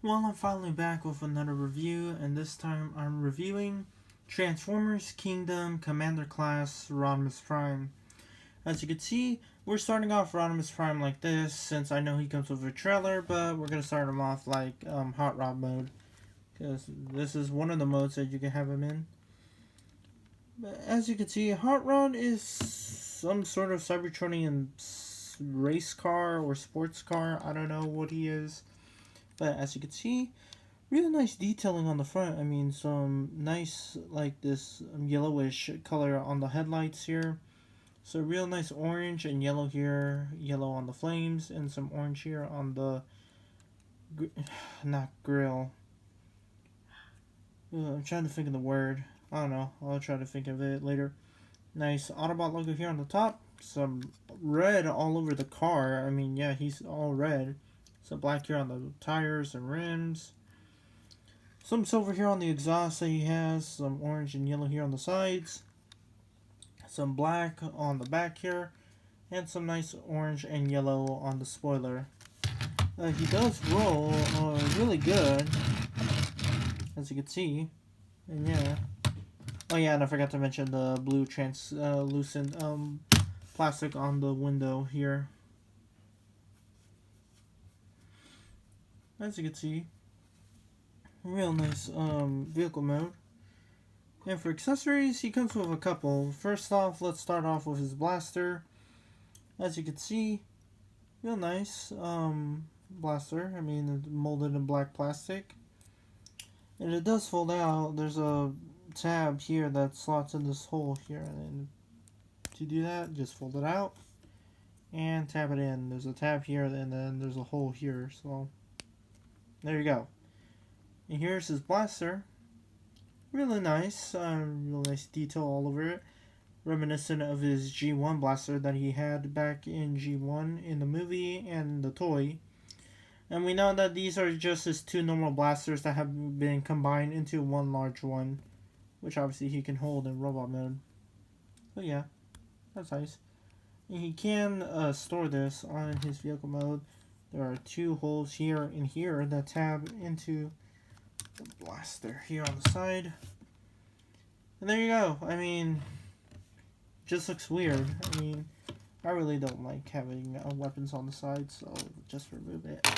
Well, I'm finally back with another review, and this time I'm reviewing Transformers Kingdom Commander Class Rodimus Prime. As you can see, we're starting off Rodimus Prime like this, since I know he comes with a trailer, but we're going to start him off like Hot Rod mode, because this is one of the modes that you can have him in. But as you can see, Hot Rod is some sort of Cybertronian race car or sports car. I don't know what he is. But as you can see, really nice detailing on the front. I mean, some nice, like this yellowish color on the headlights here. So real nice orange and yellow here, yellow on the flames, and some orange here on the, not grill. I'm trying to think of the word. I don't know. I'll try to think of it later. Nice Autobot logo here on the top. Some red all over the car. I mean, yeah, he's all red. Some black here on the tires and rims. Some silver here on the exhaust that he has. Some orange and yellow here on the sides. Some black on the back here. And some nice orange and yellow on the spoiler. He does roll really good, as you can see. And yeah. Oh yeah, and I forgot to mention the blue translucent plastic on the window here. As you can see, real nice vehicle mode. And for accessories, he comes with a couple. First off, let's start off with his blaster. As you can see, real nice blaster. I mean, it's molded in black plastic. And it does fold out. There's a tab here that slots in this hole here. And to do that, just fold it out and tab it in. There's a tab here, and then there's a hole here. So there you go. And here's his blaster. Really nice. Real nice detail all over it. Reminiscent of his G1 blaster that he had back in G1 in the movie and the toy. And we know that these are just his two normal blasters that have been combined into one large one. Which obviously he can hold in robot mode. So yeah, that's nice. And he can store this on his vehicle mode. There are two holes here and here that tab into the blaster here on the side. And there you go. I mean, just looks weird. I mean, I really don't like having weapons on the side, so just remove it.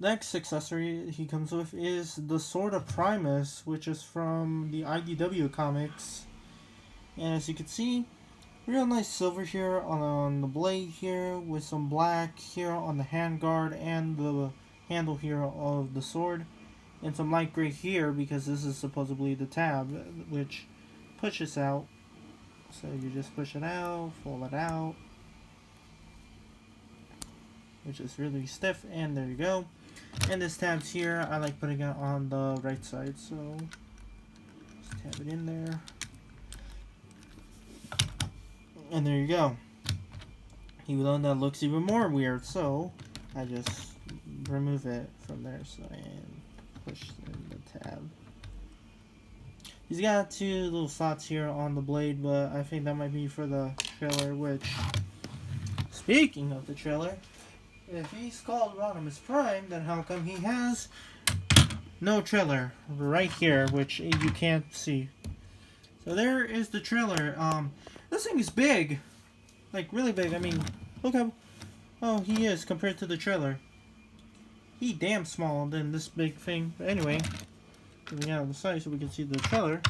Next accessory he comes with is the Sword of Primus, which is from the IDW comics. And as you can see, real nice silver here on the blade here, with some black here on the handguard and the handle here of the sword. And some light gray here, because this is supposedly the tab, which pushes out. So you just push it out, fold it out, which is really stiff, and there you go. And this tab's here, I like putting it on the right side, so just tab it in there. And there you go. Even though that looks even more weird, so I just remove it from there, so and push in the tab. He's got two little slots here on the blade, but I think that might be for the trailer, which, speaking of the trailer, if he's called Rodimus Prime, then how come he has no trailer right here, which you can't see? So there is the trailer. This thing is big, like really big. I mean, look how he is compared to the trailer. He damn small than this big thing. But anyway, moving out of the side so we can see the trailer.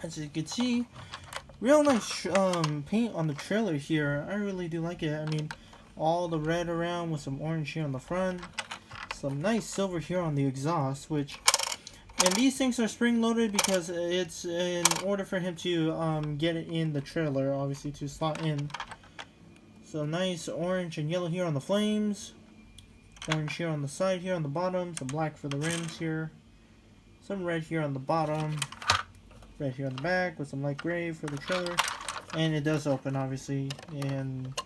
As you can see, real nice paint on the trailer here. I really do like it. I mean, all the red around with some orange here on the front. Some nice silver here on the exhaust, which... And these things are spring-loaded because it's in order for him to get it in the trailer, obviously, to slot in. So nice orange and yellow here on the flames. Orange here on the side here on the bottom. Some black for the rims here. Some red here on the bottom. Red here on the back with some light gray for the trailer. And it does open, obviously. And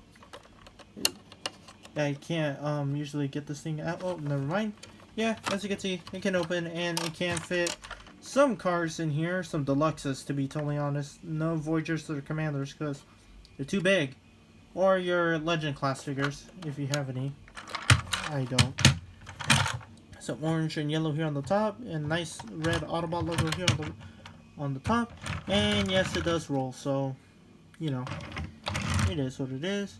I can't usually get this thing out. Oh, never mind. Yeah, as you can see, it can open and it can fit some cars in here. Some deluxes, to be totally honest. No Voyagers or Commanders because they're too big. Or your Legend class figures, if you have any. I don't. So orange and yellow here on the top, and nice red Autobot logo here on the top. And yes, it does roll, so you know, it is what it is.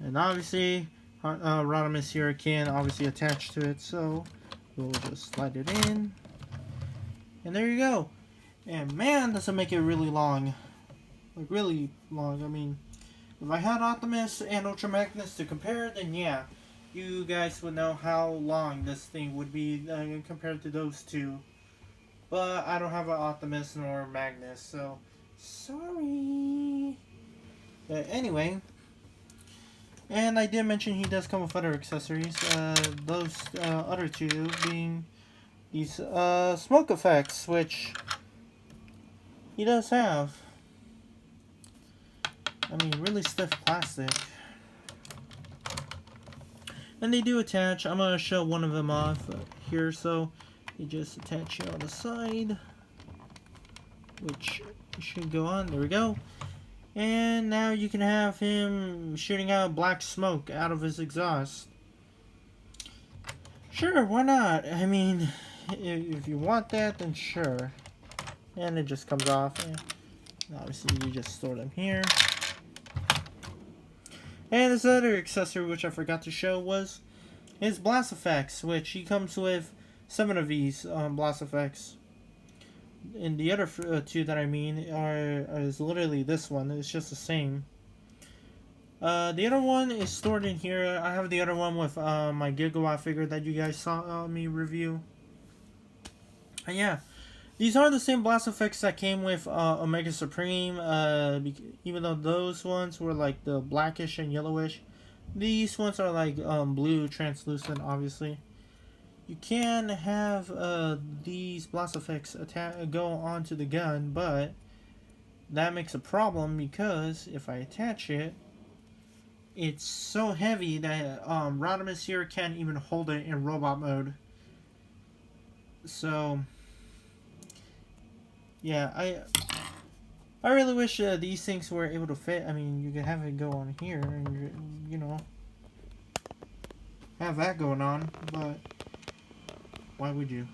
And obviously, rodimus here can obviously attach to it, so we'll just slide it in. And there you go. And man, does it make it really long. Like really long. I mean, if I had Optimus and Ultra Magnus to compare, then yeah, you guys would know how long this thing would be compared to those two. But I don't have an Optimus nor Magnus, so sorry. But anyway, and I did mention he does come with other accessories. Those other two being these smoke effects, which he does have. I mean, really stiff plastic. And they do attach. I'm going to show one of them off here. So you just attach here on the side, which should go on. There we go. And now you can have him shooting out black smoke out of his exhaust. Sure, why not? I mean, if you want that, then sure. And it just comes off. And obviously, you just store them here. And this other accessory, which I forgot to show, was his blast effects, which he comes with 7 of these blast effects. And the other two that I mean is literally this one. It's just the same. The other one is stored in here. I have the other one with my Gigawatt figure that you guys saw me review. And yeah, these are the same blast effects that came with Omega Supreme. Even though those ones were like the blackish and yellowish, these ones are like blue, translucent, obviously. You can have these blast effects go onto the gun, but that makes a problem because if I attach it, it's so heavy that Rodimus here can't even hold it in robot mode. So yeah, I really wish these things were able to fit. I mean, you could have it go on here and, you know, have that going on, but why would you?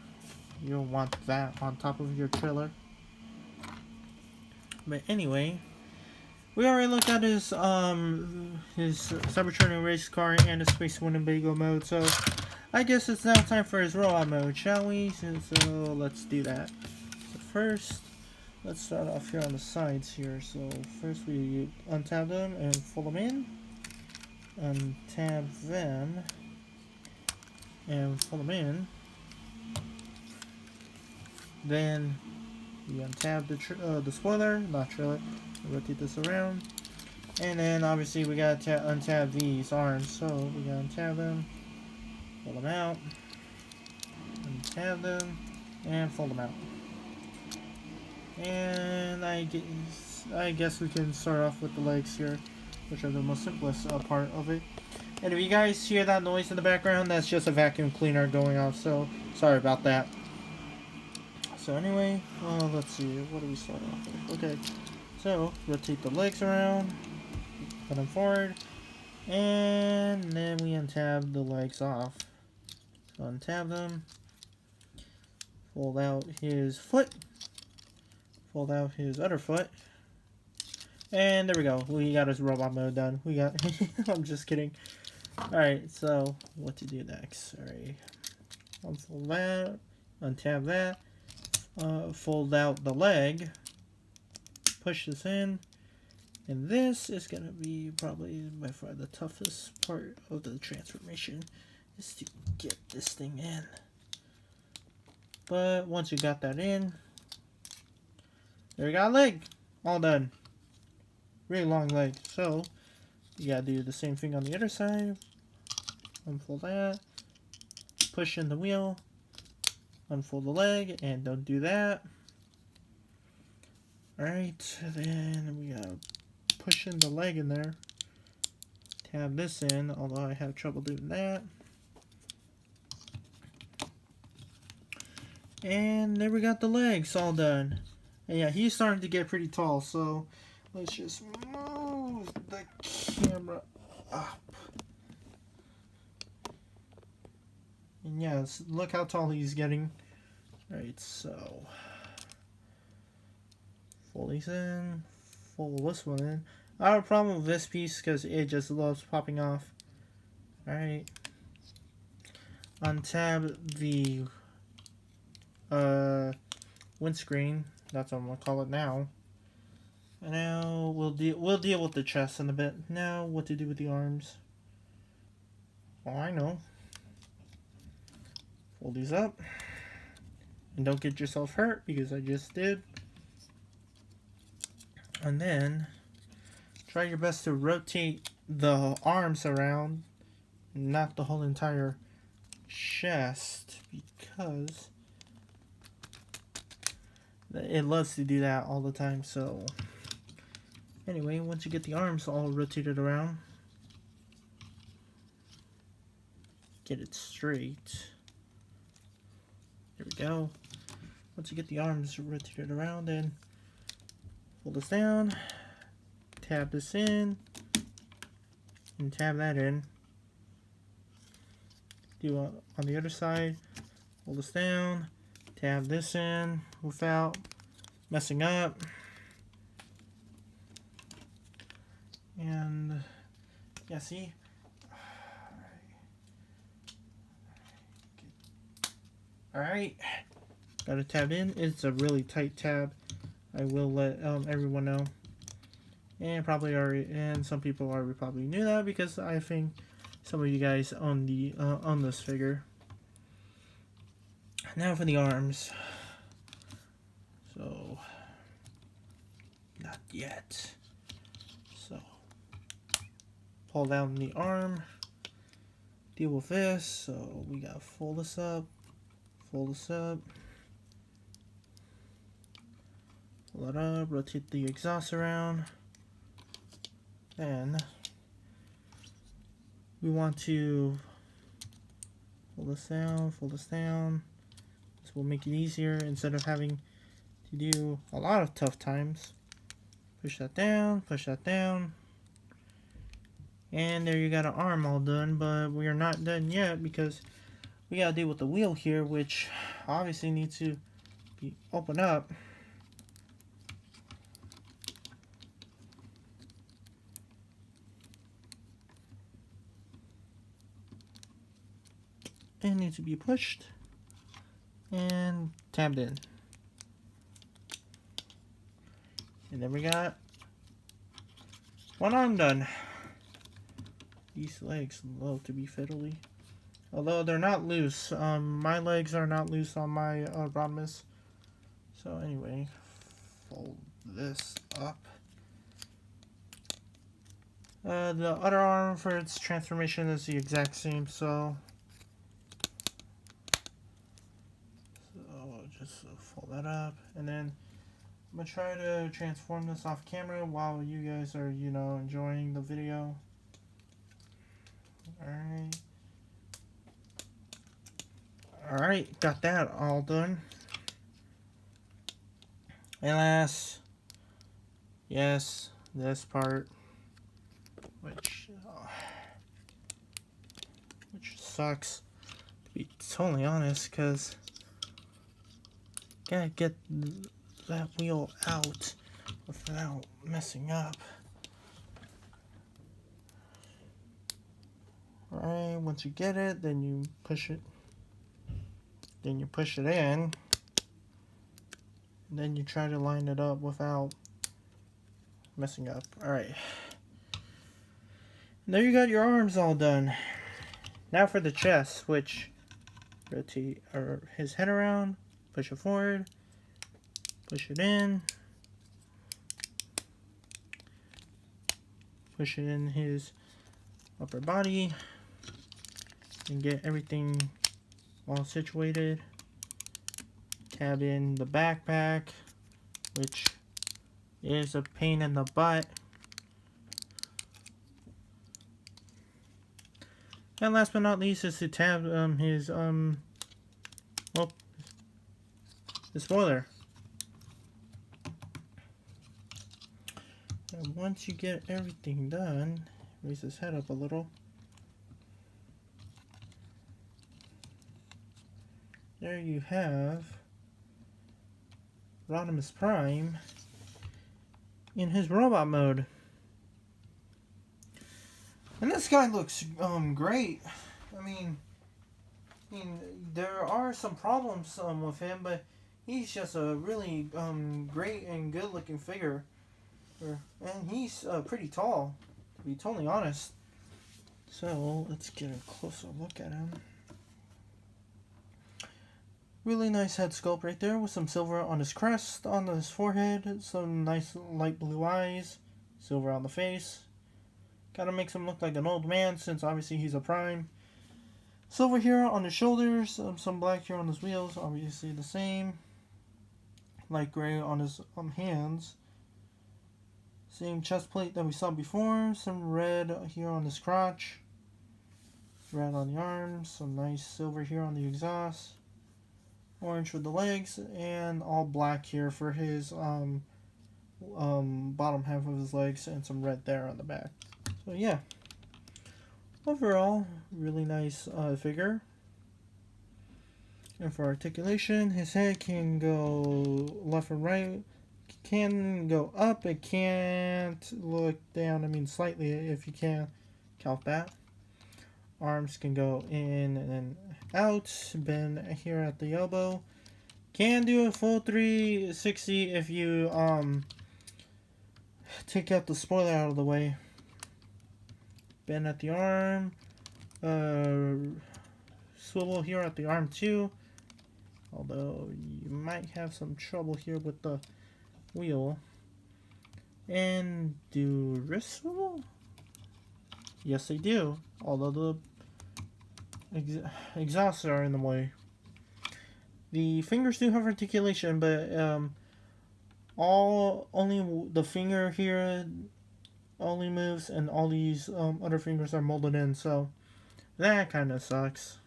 You don't want that on top of your trailer. But anyway, we already looked at his Cybertron race car and his Space Winnebago mode, so I guess it's now time for his robot mode, shall we? So let's do that. So first, let's start off here on the sides here. So first we untab them and fold them in. Untab them and fold them in. Then we untab the spoiler, not trailer. Rotate this around, and then obviously we gotta untab these arms. So we gotta untab them, fold them out, untab them, and fold them out. And I guess we can start off with the legs here, which are the most simplest part of it. And if you guys hear that noise in the background, that's just a vacuum cleaner going off. So sorry about that. So anyway, let's see, what do we start off with? Okay, so rotate the legs around, put them forward, and then we untab the legs off. So untab them, fold out his foot, fold out his other foot, and there we go. We got his robot mode done. We got, I'm just kidding. Alright, so what to do next? Alright, unfold that, untab that. Fold out the leg, push this in, and this is going to be probably by far the toughest part of the transformation, is to get this thing in. But once you got that in, there you got a leg, all done. Really long leg, so you got to do the same thing on the other side. Unfold that, push in the wheel, unfold the leg, and don't do that. Alright, then we gotta push in the leg in there. Tab this in, although I have trouble doing that. And there we got the legs all done. And yeah, he's starting to get pretty tall, so let's just move the camera up. And yes, look how tall he's getting. Alright, so fold these in, fold this one in. I have a problem with this piece because it just loves popping off. Alright. Untab the windscreen. That's what I'm gonna call it now. And now we'll deal with the chest in a bit. Now what to do with the arms. Oh, I know. Fold these up. And don't get yourself hurt because I just did. And then try your best to rotate the arms around, not the whole entire chest, because it loves to do that all the time. So anyway, once you get the arms all rotated around, get it straight. There we go. Once you get the arms rotated around, then fold this down, tab this in, and tab that in. Do on the other side, fold this down, tab this in without messing up. And yeah, see? Alright, got it tabbed in. It's a really tight tab. I will let everyone know. And probably already, and some people already probably knew that because I think some of you guys own the own this figure. Now for the arms. So not yet. So pull down the arm. Deal with this. So we gotta fold this up. Fold this up. Pull it up. Rotate the exhaust around. Then we want to fold this down, fold this down. This will make it easier instead of having to do a lot of tough times. Push that down, push that down. And there you got an arm all done, but we are not done yet because we gotta deal with the wheel here, which obviously needs to be open up. And needs to be pushed and tabbed in. And then we got one arm done. These legs love to be fiddly. Although they're not loose. My legs are not loose on my rodimus. So anyway, fold this up. The other arm for its transformation is the exact same, so just fold that up, and then I'm gonna try to transform this off camera while you guys are, you know, enjoying the video. Alright, got that all done. And last, yes, this part, which sucks, to be totally honest, because gotta get that wheel out without messing up. Alright, once you get it, then you push it. Then you push it in. Then you try to line it up without messing up. Alright. There you got your arms all done. Now for the chest, which rotate his head around, push it forward, push it in, push it in his upper body, and get everything all situated. Tab in the backpack, which is a pain in the butt. And last but not least is to tab his the spoiler. And once you get everything done, raise his head up a little. there you have Rodimus Prime in his robot mode. And this guy looks great. I mean, there are some problems with him, but he's just a really great and good looking figure. And he's pretty tall, to be totally honest. So let's get a closer look at him. Really nice head sculpt right there with some silver on his crest, on his forehead, some nice light blue eyes, silver on the face. Gotta makes him look like an old man since obviously he's a prime. Silver here on his shoulders, some black here on his wheels, obviously the same. Light gray on his hands. Same chest plate that we saw before, some red here on his crotch. Red on the arms, some nice silver here on the exhaust. Orange for the legs, and all black here for his bottom half of his legs, and some red there on the back. So yeah, overall, really nice figure. And for articulation, his head can go left and right. It can go up. It can't look down. I mean, slightly if you can count that. Arms can go in and out. Bend here at the elbow. Can do a full 360 if you take out the spoiler out of the way. Bend at the arm. Swivel here at the arm too. Although you might have some trouble here with the wheel. And do wrist swivel? Yes, they do. Although the exhausts are in the way. The fingers do have articulation, but only the finger here only moves, and all these other fingers are molded in. So that kind of sucks.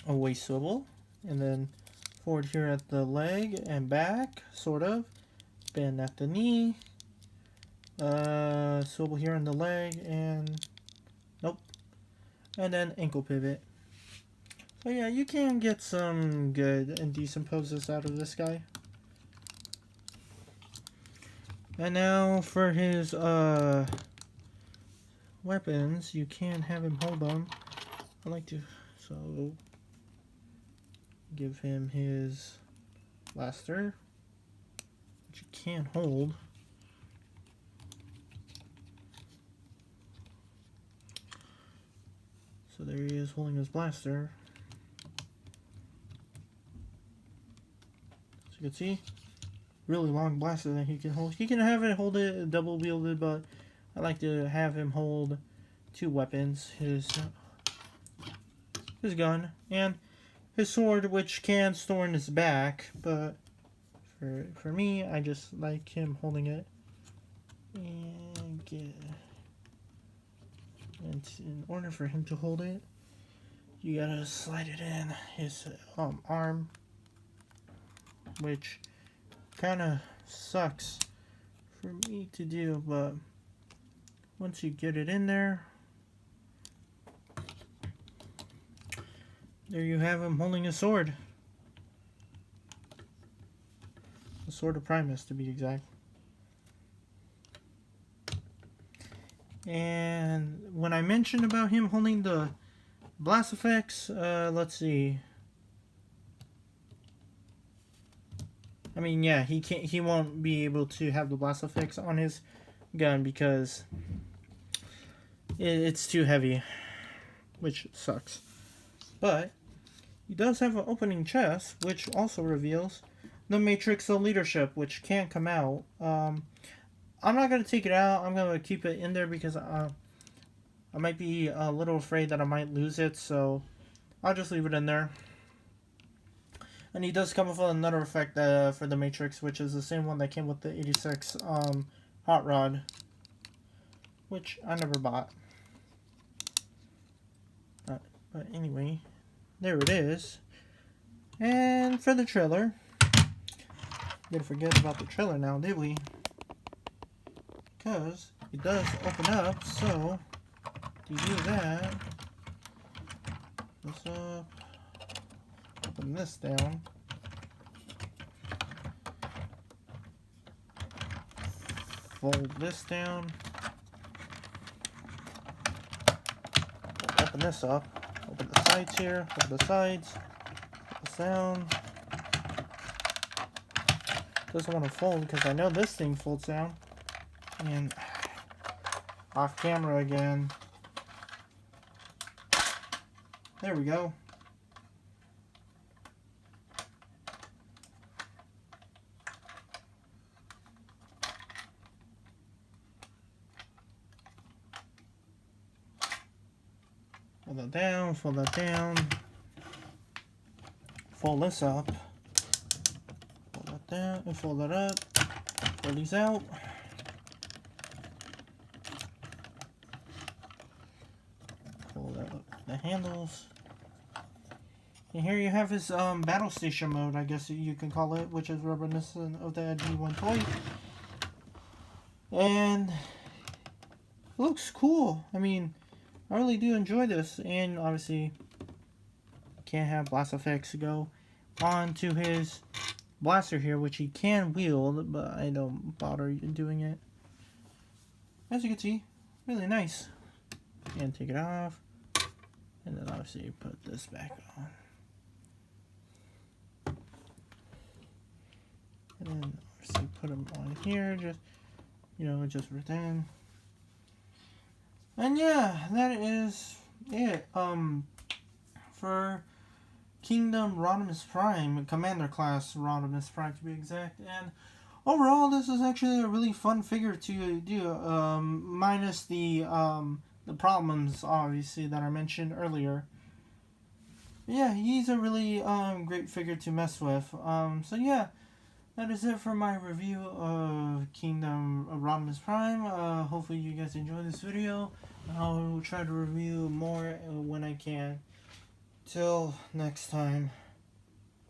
A waist swivel, and then forward here at the leg and back, sort of. Bend at the knee. Swivel here on the leg, and nope. And then ankle pivot. So yeah, you can get some good and decent poses out of this guy. And now for his weapons, you can have him hold them. I like to, so give him his blaster, which you can hold. So there he is holding his blaster. So you can see, really long blaster that he can hold. He can have it hold it double wielded, but I like to have him hold two weapons: his gun and his sword, which can store in his back. But for me, I just like him holding it. And in order for him to hold it, you gotta slide it in his arm, which kind of sucks for me to do, but once you get it in there, there you have him holding a sword. The Sword of Primus, to be exact. And when I mentioned about him holding the blast effects, let's see. I mean, yeah, he won't be able to have the blast effects on his gun because it's too heavy, which sucks. But he does have an opening chest, which also reveals the Matrix of Leadership, which can come out. I'm not going to take it out. I'm going to keep it in there because I might be a little afraid that I might lose it, so I'll just leave it in there. And he does come with another effect for the Matrix, which is the same one that came with the 86 Hot Rod, which I never bought. But anyway, there it is. And for the trailer, didn't forget about the trailer now, did we? Because it does open up, so to do that, this up. Open this down. Fold this down. Open this up. Open the sides here. Open the sides. Put this down. Doesn't want to fold because I know this thing folds down. And off camera again. There we go. Fold that down, fold that down. Fold this up. Fold that down, and fold that up. Fold these out. Fold out the handles. And here you have his battle station mode, I guess you can call it, which is reminiscent of the G1 toy. And it looks cool. I mean, I really do enjoy this, and obviously can't have blast effects go on to his blaster here, which he can wield, but I don't bother doing it. As you can see, really nice. And take it off, and then obviously put this back on. And then obviously put them on here, just, you know, just for then. And yeah, that is it. For Kingdom Rodimus Prime, Commander Class Rodimus Prime to be exact. And overall, this is actually a really fun figure to do, minus the problems, obviously, that I mentioned earlier. But yeah, he's a really great figure to mess with. So yeah, that is it for my review of Kingdom Rodimus Prime. Hopefully you guys enjoyed this video. I'll try to review more when I can. Till next time.